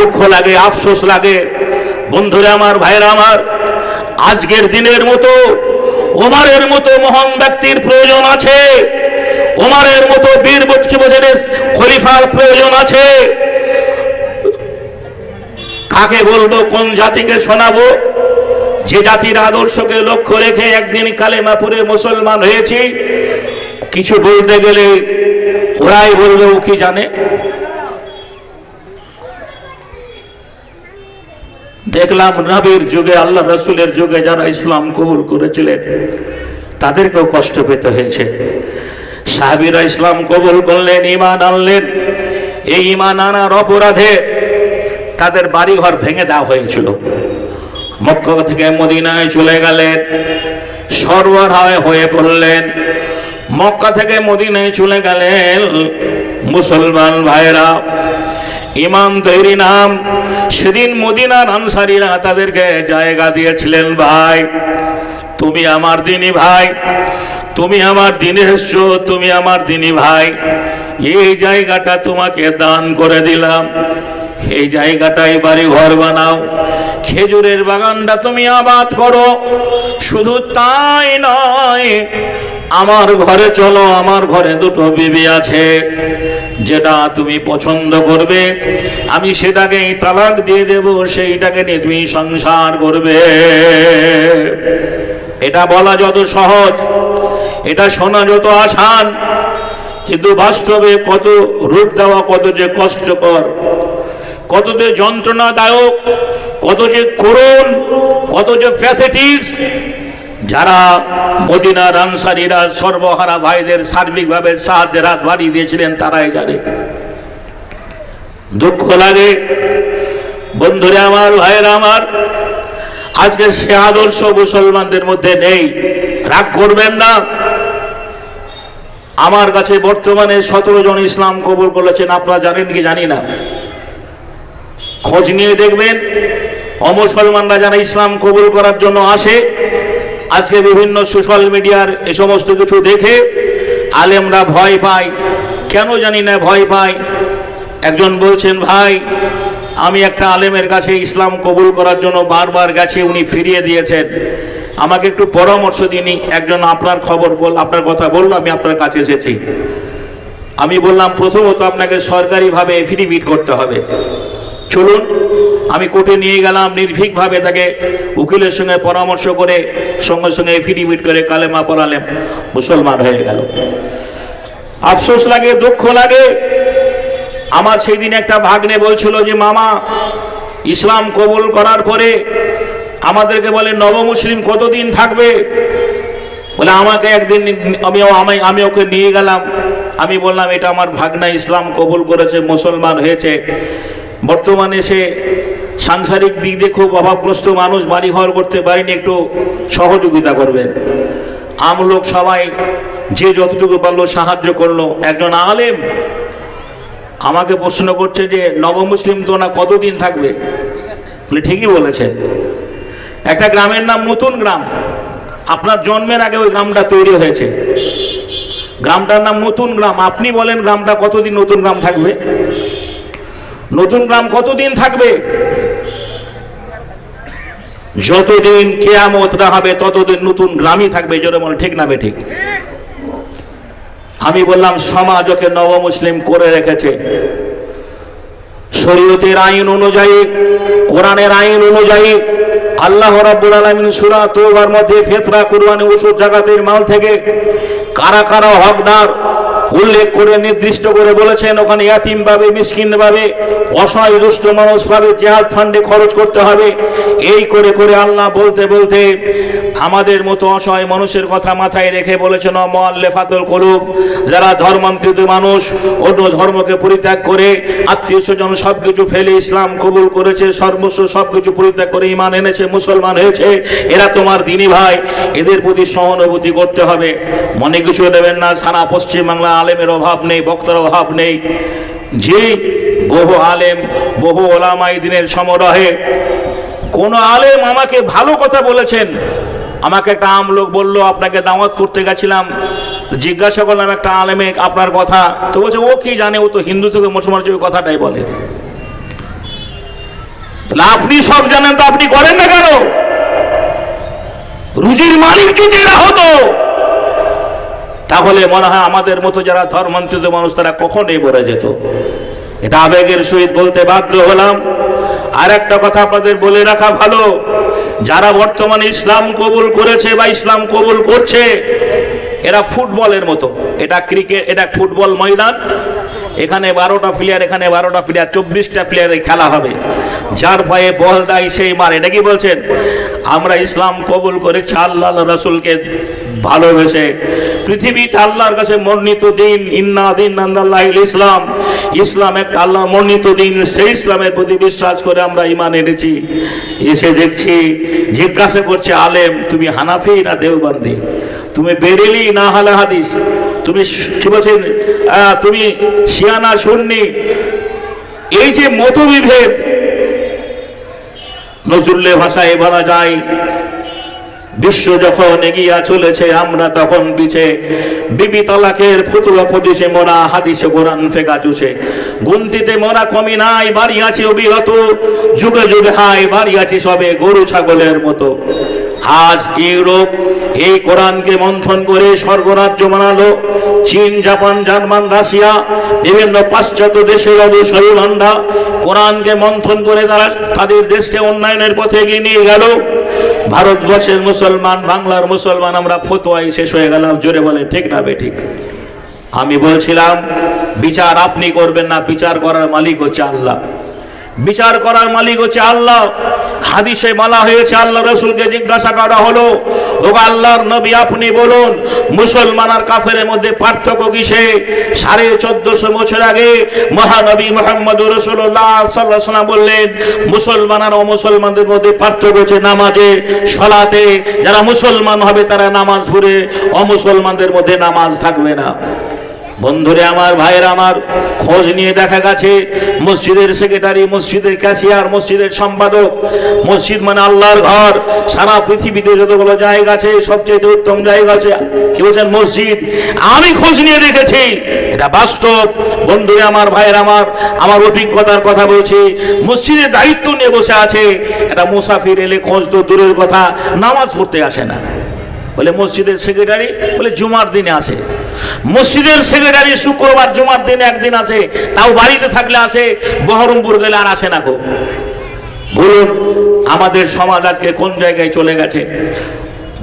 দুঃখ লাগে, আফসোস লাগে। বন্ধুরা আমার, ভাইরা আমার, আজকের দিনের মতো ওমরের মতো মহান ব্যক্তির প্রয়োজন আছে, ওমরের মতো বীর বজরের খলিফার প্রয়োজন আছে। কাকে বলবো, কোন জাতিকে শোনাবো? যে জাতির আদর্শকে লক্ষ্য রেখে একদিন কালেমা পড়ে মুসলমান হয়েছি, কিছু বলতে গেলে ওরাই বলবে ও কি জানে। দেখলাম নবীর যুগে, আল্লাহ রসুলের যুগে যারা ইসলাম কবুল করেছিলেন তাদেরকেও কষ্ট পেতে হয়েছে। সাহাবীরা ইসলাম কবুল করলেন, ঈমান আনলেন। এই ঈমান আনার অপরাধে তাদের বাড়িঘর ভেঙে দেওয়া হয়েছিল। মক্কা থেকে মদিনায় চলে গেলেন, সর্বহারা হয়ে পড়লেন। মক্কা থেকে মদিনায় চলে গেলেন মুসলমান ভাইরা, ইমাম তৈরি নাম। সেদিন মদিনার আনসারীরা তাদেরকে জায়গা দিয়েছিলেন, ভাই তুমি আমার দিনী ভাই, তুমি আমার দিনে এসছো, তুমি আমার দিনী ভাই, এই জায়গাটা তোমাকে দান করে দিলাম, এই জায়গাটাই বাড়ি ঘর বানাও, খেজুরের বাগানটা তুমি আবাদ করো। শুধু তাই নয়, আমার ঘরে চলো, আমার ঘরে দুটো বিবি আছে, যেটা তুমি পছন্দ করবে আমি সেটাকেই তালাক দিয়ে দেব, সেইটাকে নিয়ে তুমি সংসার করবে। এটা বলা যত সহজ, এটা শোনা যত আসান, কিন্তু বাস্তবে কত রূপ দেওয়া কত যে কষ্টকর, কত যে যন্ত্রণাদায়ক, কত যে করুণ, কত যে প্যাথেটিক্স। যারা মদিনার আনসারীরা সর্বহারা ভাইদের সার্বিকভাবে সাহায্যের হাত বাড়িয়ে দিয়েছিলেন তারাই জানে। দুঃখ লাগে বন্ধুরা আমার, ভাইয়েরা আমার, আজকে সে আদর্শ মুসলমানদের মধ্যে নেই। রাগ করবেন না, আমার কাছে বর্তমানে 17 জন ইসলাম কবুল করেছেন, আপনারা জানেন কি জানি না, খোঁজ নিয়ে দেখবেন। অমুসলমানরা যারা ইসলাম কবুল করার জন্য আসে, আজকে বিভিন্ন সোশ্যাল মিডিয়ার এ সমস্ত কিছু দেখে আলেমরা ভয় পায়, কেন জানি না ভয় পায়। একজন বলছেন, ভাই আমি একটা আলেমের কাছে ইসলাম কবুল করার জন্য বারবার গেছি, উনি ফিরিয়ে দিয়েছেন, আমাকে একটু পরামর্শ দিন। একজন আপনার খবর বল, আপনার কথা বলল, আমি আপনার কাছে এসেছি। আমি বললাম, প্রথমত আপনাকে সরকারিভাবে এফিডেভিট করতে হবে, চলুন। আমি কোর্টে নিয়ে গেলাম, নির্ভীকভাবে তাকে উকিলের সঙ্গে পরামর্শ করে সঙ্গে সঙ্গে এফিডেভিট করে কালেমা পড়ালেন, মুসলমান হয়ে গেল। আফসোস লাগে, দুঃখ লাগে। আমার সেই দিন একটা ভাগ্নে বলছিল যে, মামা ইসলাম কবুল করার পরে আমাদেরকে বলে নবমুসলিম কতদিন থাকবে? বলে আমাকে একদিন আমি ওকে নিয়ে গেলাম। আমি বললাম, এটা আমার ভাগ্না ইসলাম কবুল করেছে, মুসলমান হয়েছে, বর্তমানে সে সাংসারিক দিক দিয়ে খুব অভাবগ্রস্ত মানুষ, বাড়িঘর করতে পারেনি, একটু সহযোগিতা করবেন। আমলোক সবাই যে যতটুকু পারলো সাহায্য করলো। একজন আলেম আমাকে প্রশ্ন করছে যে, নবমুসলিম তো না কতদিন থাকবে? বলে ঠিকই বলেছেন। একটা গ্রামের নাম নতুন গ্রাম, আপনার জন্মের আগে ওই গ্রামটা তৈরি হয়েছে, গ্রামটার নাম নতুন গ্রাম। আপনি বলেন গ্রামটা কতদিন নতুন গ্রাম থাকবে? নতুন গ্রাম কতদিন থাকবে? যতদিন কিয়ামত না হবে ততদিন নতুন গ্রামই থাকবে। জোরে বলে ঠিক না বেঠিক? আমি বললাম, সমাজ ওকে নবমুসলিম করে রেখেছে, শরীয়তের আইন অনুযায়ী, কোরআনের আইন অনুযায়ী। আল্লাহ রাব্বুল আলামিন সূরা তাওবার মধ্যে ফিতরা, কুরবানি, ওষুধ জাকাতের মাল থেকে কারা কারা হকদার উল্লেখ করে নির্দিষ্ট করে বলেছেন। ওখানে ইয়াতিম পাবে, মিসকিন পাবে, অসহায় দুস্থ মানুষ পাবে, জিহাদ ফান্ডে খরচ করতে হবে। এই করে করে আল্লাহ বলতে বলতে আমাদের মতো অসহায় মানুষের কথা মাথায় রেখে বলেছেন, মুআল্লাফাতুল কুলুব, যারা ধর্মান্তরিত মানুষ, অন্য ধর্মকে পরিত্যাগ করে আত্মীয় স্বজন সবকিছু ফেলে ইসলাম কবুল করেছে, সর্বস্ব সবকিছু পরিত্যাগ করে ঈমান এনেছে, মুসলমান হয়েছে, এরা তোমার দিনী ভাই, এদের প্রতি সহানুভূতি করতে হবে। মনে কিছু দেবেন না, সারা পশ্চিম বাংলা আলেমের অভাব নেই, বক্তার অভাব নেই। যে বহু আলেম, বহু ওলামায়ে দ্বীনের সমারোহে কোন আলেম আমাকে ভালো কথা বলেছেন। আমাকে একটা আম লোক বললো, আপনাকে দাওয়াত করতে গেছিলাম, জিজ্ঞাসা করলাম একটা আলেমে আপনার কথা, তো বলছে ও কি জানে, ও তো হিন্দু থেকে মুসলমান যে কথাটাই বলে। তাহলে আপনি সব জানেন তো আপনি করেন না কেন? রুজির মালিক যদি এরা হতো তাহলে মনে হয় আমাদের মতো যারা ধর্মান্তরিত মানুষ তারা কখনোই মরে যেত। এটা আবেগের সহিত বলতে বাধ্য হলাম। আর একটা কথা আপনাদের বলে রাখা ভালো, যারা বর্তমানে ইসলাম কবুল করেছে বা ইসলাম কবুল করছে এরা ফুটবলের মতো। এটা ক্রিকেট, এটা ফুটবল ময়দান, এখানে 12টা প্লেয়ার, এখানে 12টা প্লেয়ার, 24টা প্লেয়ারের খেলা হবে। যার পায়ে বল দেয় সেই মারে। এটা কি বলছেন? আমরা ইসলাম কবুল করেছি আল্লাহ রাসূলকে ভালোবেসে। পৃথিবীতে আল্লাহর কাছে মনোনীত দিন, ইন্না দিন আনদাল্লাহিল ইসলাম, ইসলাম একটা আল্লাহর মনোনীত দিন। সেই ইসলামের প্রতি বিশ্বাস করে আমরা ঈমান এনেছি। এসে দেখছি জিজ্ঞাসা করছে আলেম, তুমি হানাফি না দেওবন্দি, তুমি বেরেলি না আহলে হাদিস, তুমি কি বলছেন তুমি শিয়া না সুন্নি। এই যে মতবিভেদ, নজরুলের ভাষায় বলা যায় বিশ্ব যখন এগিয়ে চলেছে আমরা তখন পিছে। বিবি তালাকের ফতুয়া পদিশে মোরা, হাদিসে কোরআন ফেকা চুষে। গুনতিতে মোরা কমি নাই, বাড়ি আছে অবিরত, যুগে যুগে হাই বাড়ি আছে সবে গরু ছাগলের মতো। আজ ইউরোপ এই কোরআনকে মন্থন করে স্বর্গরাজ্য বানালো। চীন, জাপান, জার্মান, রাশিয়া, বিভিন্ন পাশ্চাত্য দেশের অবসরী ভান্ডা কোরআনকে মন্থন করে তারা তাদের দেশকে উন্নয়নের পথে এগিয়ে নিয়ে গেল। ভারতবর্ষের মুসলমান, বাংলার মুসলমান আমরা ফতোয়ায় শেষ হয়ে গেলাম। জোরে বলে ঠিক না বেঠিক? আমি বলছিলাম বিচার আপনি করবেন না, বিচার করার মালিক হচ্ছে আল্লাহ। বিচার করার মালিক হচ্ছে আল্লাহ। হাদিসে বলা হয়েছে, আল্লাহ রাসূলকে জিজ্ঞাসা করা হলো, ও আল্লাহর নবী আপনি বলুন মুসলমান আর কাফেরের মধ্যে পার্থক্য কিসে? 1450 বছর আগে মহানবী মুহাম্মদুর রাসূলুল্লাহ সাল্লাল্লাহু আলাইহি ওয়াসাল্লাম বললেন মুসলমান আর অমুসলমানদের মধ্যে পার্থক্য হচ্ছে নামাজে, সালাতে। যারা মুসলমান হবে তারা নামাজ পড়ে, অমুসলমানদের মধ্যে নামাজ থাকবে না। বন্ধুরে আমার, ভাইয়ের আমার, খোঁজ নিয়ে দেখা গেছে মসজিদের সেক্রেটারি, মসজিদের ক্যাশিয়ার, মসজিদের সম্পাদক, মসজিদ মানে আল্লাহর ঘর। সারা পৃথিবীতে যতগুলো জায়গা আছে সবচেয়ে উত্তম জায়গা আছে কি বলছেন? মসজিদ। আমি খোঁজ নিয়ে দেখেছি, এটা বাস্তব। বন্ধুরে আমার, ভাইয়ের আমার, আমার অভিজ্ঞতার কথা বলছি। মসজিদের দায়িত্ব নিয়ে বসে আছে এটা মুসাফির এলে খোঁজ তো দূরের কথা, নামাজ পড়তে আসে না। বলে মসজিদের সেক্রেটারি বলে জুমার দিনে আসে। মসজিদের সেক্রেটারি শুক্রবার জুমার দিনে একদিন আসে, তাও বাড়িতে থাকলে আসে, বহরমপুর গেলে আর আসে না গো। বলুন আমাদের সমাজ আজকে কোন জায়গায় চলে গেছে?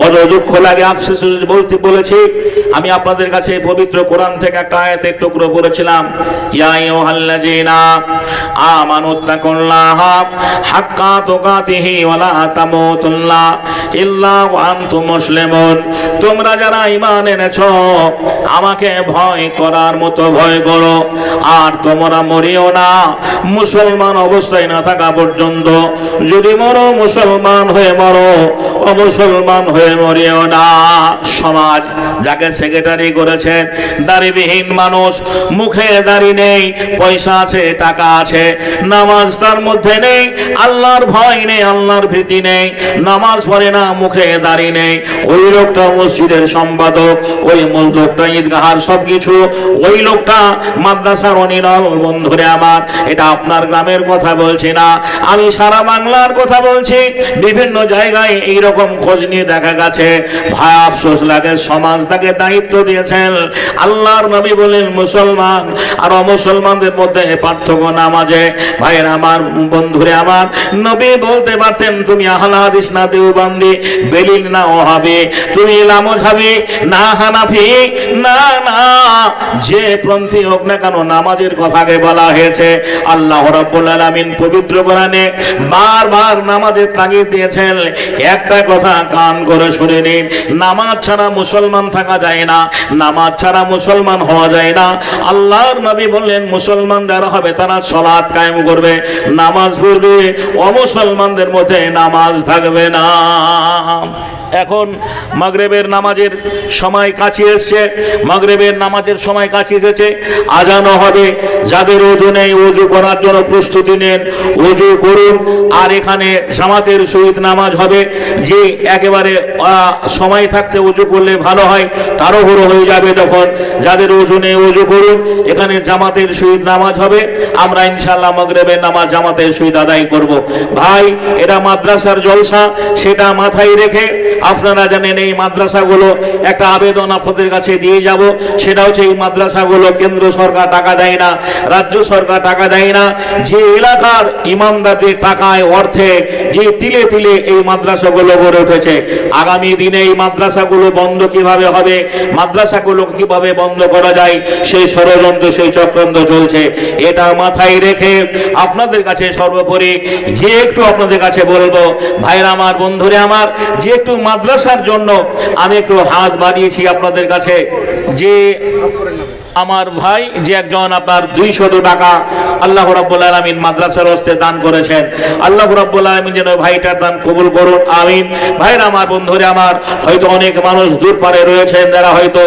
বড় দুঃখ লাগে, আফসোস বলতে বলেছি। আমি আপনাদের কাছে পবিত্র কোরআন থেকে একটা আয়াতের টুকরো পড়েছিলাম, ইয়া আইয়ুহাল্লাযীনা আমানুত্তাকুল্লাহা হাক্কা তুকাতিহি ওয়া লা তামুতুন্না ইল্লা ওয়া আনতুম মুসলিমুন। তোমরা যারা ঈমান এনেছো আমাকে ভয় করার মতো ভয় করো, আর তোমরা মরিও না মুসলমান অবস্থায় না থাকা পর্যন্ত। যদি মরো মুসলমান হয়ে মরো, অমুসলমান হয়ে মরিও না। সমাজ যাকে সেক্রেটারি করেছেন দাড়িবিহীন মানুষ, মুখে দাড়ি নেই, পয়সা আছে, টাকা আছে, নামাজ তার মধ্যে নেই, আল্লাহর ভয় নেই, আল্লাহর ভীতি নেই, নামাজ পড়ে না, মুখে দাড়ি নেই। ওই লোকটা মসজিদের সম্পাদক, ওই লোকটা ঈদগাহার সবকিছু, ওই লোকটা মাদ্রাসার অনিরল। বন্ধুরে আমার, এটা আপনার গ্রামের কথা বলছি না, আমি সারা বাংলার কথা বলছি। বিভিন্ন জায়গায় এইরকম খোঁজ নিয়ে দেখা গেছে। ভাই আফসোস লাগে, সমাজ তাকে দায়িত্ব দিয়েছেন। আল্লাহর নবী বলেন মুসলমান আর অমুসলমানদের মধ্যে পার্থক্য নামাজে। ভাইয়ের আমার, বন্ধুরে আমার, নবী বলতে পারতেন তুমি আহলে হাদিস না দেওবন্দি, বেলিল না ওহাবি, তুমি লামঝাবি না হানাফি, না না যে পন্থী হোক না কেন, নামাজের কথাকে বলা হয়েছে। আল্লাহ রাব্বুল আলামিন পবিত্র কোরআনে বারবার নামাজের তাগিদ দিয়েছেন। একটা কথা কান করে শুনে নিন, নামাজ ছাড়া মুসলমান থাকা যায় না, নামাজ ছাড়া মুসলমান হওয়া যায় না। আল্লাহর নবী বললেন মুসলমান যারা হবে তারা সালাত কায়েম করবে, নামাজ পড়বে, অমুসলমানদের মধ্যে নামাজ থাকবে না। এখন মাগরিবের নামাজের সময় কাছে এসছে, মাগরিবের নামাজের সময় সময় কাছে এসেছে, আজানও হবে। যাদের ওযু নেই ওযু করার জন্য প্রস্তুতি নেন, ওযু করুন। আর এখানে জামাতের সহিত নামাজ হবে। যে একেবারে সময় থাকতে ওযু করলে ভালো হয়, তাড়াহুড়ো হয়ে যাবে তখন। যাদের ওযু নেই ওযু করুন, এখানে জামাতের সহিত নামাজ হবে। আমরা ইনশাআল্লাহ মাগরিবের নামাজ জামাতের সহিত আদায় করব। ভাই, এটা মাদ্রাসার জলসা, সেটা মাথায় রেখে আপনারা জানেন এই মাদ্রাসাগুলো একটা আবেদন আপনাদের কাছে দিয়ে যাব। সেটা হচ্ছে এই মাদ্রাসাগুলো কেন্দ্র সরকার টাকা দেয় না, রাজ্য সরকার টাকা দেয় না। যে এলাকার ইমামদারদের টাকায় অর্থে যে তিলে তিলে এই মাদ্রাসাগুলো গড়ে উঠেছে, আগামী দিনে এই মাদ্রাসাগুলো বন্ধ কিভাবে হবে, মাদ্রাসাগুলো কিভাবে বন্ধ করা যায়, সেই ষড়যন্ত্র সেই চক্রান্ত চলছে। এটা মাথায় রেখে আপনাদের কাছে সর্বোপরি যে একটু আপনাদের কাছে বলবো, ভাইরা আমার, বন্ধুরে আমার, যে একটু মাদ্রাসার জন্য আমি একটু হাত বাড়িয়েছি আপনাদের কাছে। যে আমার ভাই যে একজন আপনার 200 টাকা আল্লাহ রাব্বুল আলামিন মাদ্রাসার হস্তে দান করেছেন, আল্লাহ রাব্বুল আলামিন যেন ভাইটার দান কবুল করুন, আমিন। ভাইরা আমার, বন্ধুরে আমার, হয়তো অনেক মানুষ দূর পারে রয়েছেন, যারা হয়তো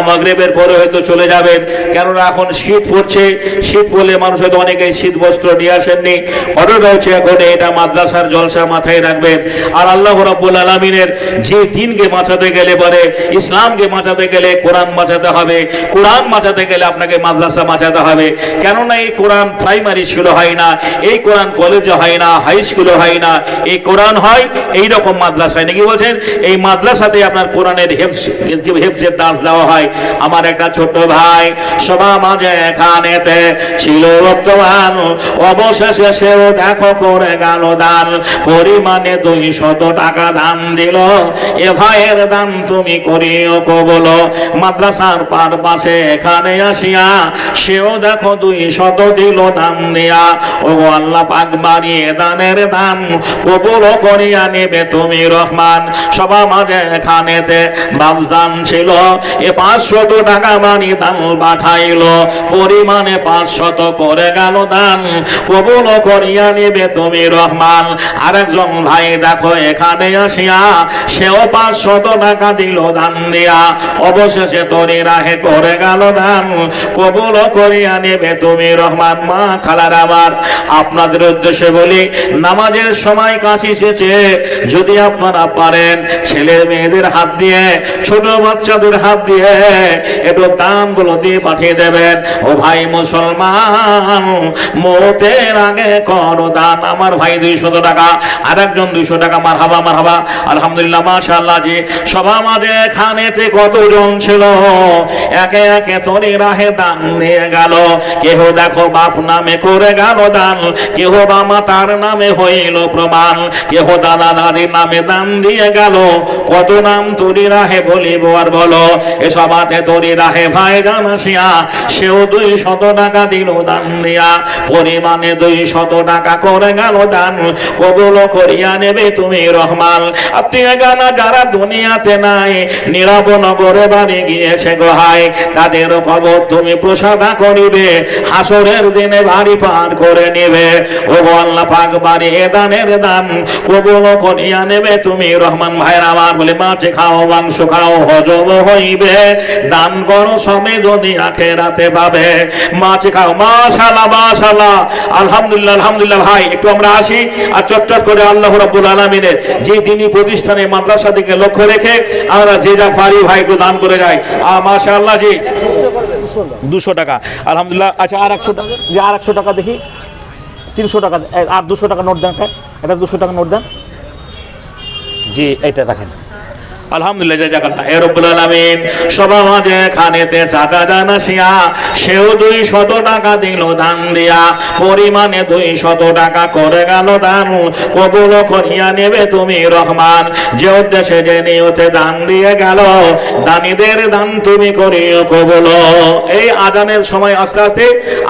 মাগরিবের পরে হয়তো চলে যাবেন, কেননা এখন শীত পড়ছে। শীত পড়লে মানুষ হয়তো অনেকে শীত বস্ত্র নিয়ে আসেননি। অর্ডার হচ্ছে এখন এটা মাদ্রাসার জলসা, মাথায় রাখবেন। আর আল্লাহ রাব্বুল আলামিনের যে দিনকে বাঁচাতে গেলে পরে, ইসলামকে বাঁচাতে গেলে কোরআন বাঁচাতে হবে, কোরআন বাঁচাতে গেলে আপনাকে মাদ্রাসা বাঁচাতে হবে। কেননা এই কোরআন প্রাইমারি স্কুলে হয় না, এই কোরআন কলেজে হয় না, হাই স্কুলে হয় না, এই কোরআন হয় এইরকম মাদ্রাসায়। নাকি বলছেন? এই মাদ্রাসাতে আপনার কোরআনের হেফজের দাস দেওয়া হয়। আমার একটা ছোট ভাই সভা মাঝে এখানেতে ছিল বর্তমান, অবশেষে সেও দেখো করে গেল দান, পরিমাণে 200 টাকা দান দিল। এ ভাইয়ের দান তুমি করিও কবল। মাদ্রাসার পার পাশে এখানে আসিয়া সেও দেখো 200 দিল দান দিয়া। ও আল্লাহ পাক বাড়িয়ে দানের দান কবুল করিয়া নেবে তুমি রহমান। সবার মাঝে এখানেতে বাবজান ছিল, এ 500 টাকা বাড়ি দান পাঠাইল, পরিমাণে 500 করে গেল দান কবুল করিয়া নেবে তুমি রহমান। আরেকজন ভাই দেখো এখানে আসিয়া সেও 500 টাকা দিল দান দিয়া, অবশেষে তোরে রাহে করে গেল দান কবুল করিয়া নেবে তুমি রহমান। মা খালার আমার, আপনাদের উদ্দেশ্যে বলি, নামাজের সময় কাছে এসেছে, যদি আপনারা পারেন ছেলে মেয়েদের হাত দিয়ে, ছোট বাচ্চাদের হাত দিয়ে একটু দানগুলো দিয়ে পাঠিয়ে দেবেন। ও ভাই মুসলমান, মতের আগে করো দান। আমার ভাই 200 টাকা, আর একজন 200 টাকা। মারহাবা মারহাবা, আলহামদুলিল্লাহ, মাশাআল্লাহ। জি সভা মাঝে এখানেতে কতজন ছিল, একে একে তোরে রাহে দান নিয়ে গেল। কেহ দেখো বাপ নামে করে গেল দান, কেহ বা মাতার নামে হইল প্রমাণ, কেহ দাদা দাদির নামে দান দিয়ে গেল। কত নাম তোরে রাহে বলিব আর বলো। এসব হাতে তোরে রাহে ভাই জানাসিয়া সেও 200 টাকা দিল দান দিয়া, পরিমাণে 200 টাকা করে গেল দান কবুল করিয়া নেবে তুমি রহমান। আত্মীয় গানা যারা দুনিয়াতে নাই, নীরব নগরে বাড়ি গিয়েছে গোহায়, তাদের খবর তুমি প্রসাদা করিবে, হাসরের দিনে বাড়ি পার করে নেবে। ও আল্লাহ পাক বাড়ি দানের দান কবুল করিয়া নেবে তুমি রহমান। ভাইরা আমার, বলে মাছ খাও মাংস খাও হজম হইবে, দান করো সবে যদি আখেরাতে পাবে। মাছ খাও, মাশাআল্লাহ মাশাআল্লাহ, আলহামদুলিল্লাহ আলহামদুলিল্লাহ। ভাই একটু আমরা আসি আর চটচট করে আল্লাহ রাব্বুল আলামিনের যে দিনী প্রতিষ্ঠানে মাদ্রাসা দিকে লক্ষ্য রেখে আমরা যে যা পারি ভাই একটু দান করে যাই। মাশাআল্লাহ। জি 200 টাকা, আলহামদুলিল্লাহ। আচ্ছা আর 100 টাকা, যে আর 100 টাকা দেখি, 300 টাকা, আর 200 টাকা নোট দেন। এটা 200 টাকা নোট দেন। জি এইটা রাখেন, আলহামদুলিল্লাহ। জাযাকাল্লাহ এ রব্বুল আলামিন। সভা মাঝে খানেতে চাচা জানাসিয়া সেও 200 টাকা দিল দান দিয়া, পরিমাণে 200 টাকা করে গেল দান কবুল করিয়া নেবে তুমি রহমান। যে উদ্দেশ্যে যে নিয়তে দান দিয়ে গেল, দানীদের দান তুমি করিও কবুল। এই আজানের সময় আস্তে আস্তে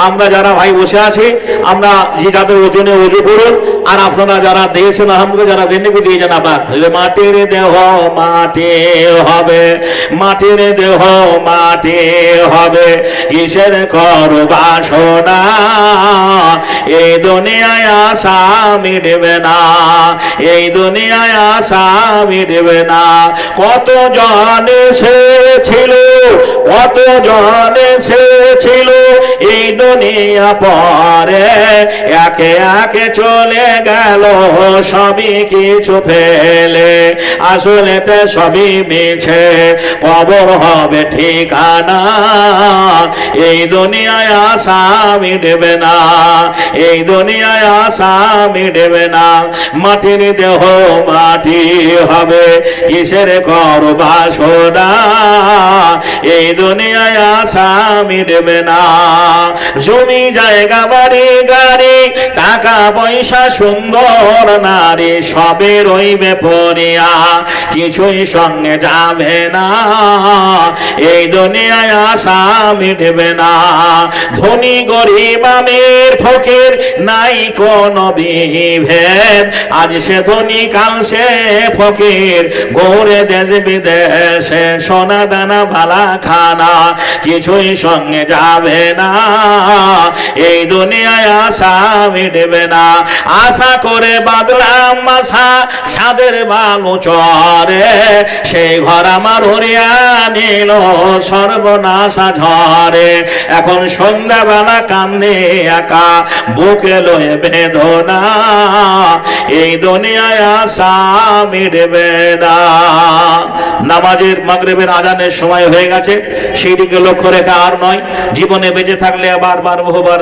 আমরা যারা ভাই বসে আছি, আমরা যে যাদের ওজনে ওযু করুন, আর আপনারা যারা দিয়েছেন আলহামদুলিল্লাহ, যারা দেননি দিয়ে যান আবার। মাটির দেহ মাটি হবে, মাটির দেহ মাটি হবে, কিসের কর বাসনা, এই দুনিয়ায় আশা মিটবে না, এই দুনিয়ায় আশা মিটবে না। কত জন এসেছিল, কত জন এসেছিল এই দুনিয়া পরে, একে একে চলে গেল সবই কিছু ফেলে, আসলেতে সবই মিছে, কবর হবে ঠিকানা, এই দুনিয়ায় আশা মিটবে না, এই দুনিয়ায় আশা মিটবে না। মাটির দেহ মাটি হবে, কিসের কর বাসনা, এই দুনিয়ায় আশা মিটবে না। জমি জায়গা বাড়ি গাড়ি টাকা পয়সা সুন্দর নারী সবে রইবে পড়িয়া, কিছুই সঙ্গে যাবে না, এই দুনিয়ায় আশা মিটবে না। ধনী গরিব আমির ফকির নাই কোনো বিভেদ, আজ সে ধনী কাল সে ফকির, ঘুরে দেশ বিদেশে সোনা দানা ভালা খানা, কিছুই সঙ্গে যাবে না, এই দুনিয়ায় আশা মিটবে না। আশা করে বাদলাম আশা ছাদের বালু চরে, সেই ঘর আমার হরিয়া নিল সর্বনাশা ঝরে, এখন সন্ধ্যাবেলা কান্দে একা বুকে লয়ে বেদনা, এই দুনিয়ায় আশা মিটবে না। নামাজের মাগরিবের আজানের সময় হয়ে গেছে, সেই দিকে লক্ষ্য রেখা আর নয়। জীবনে বেঁচে থাকলে বারবার বহুবার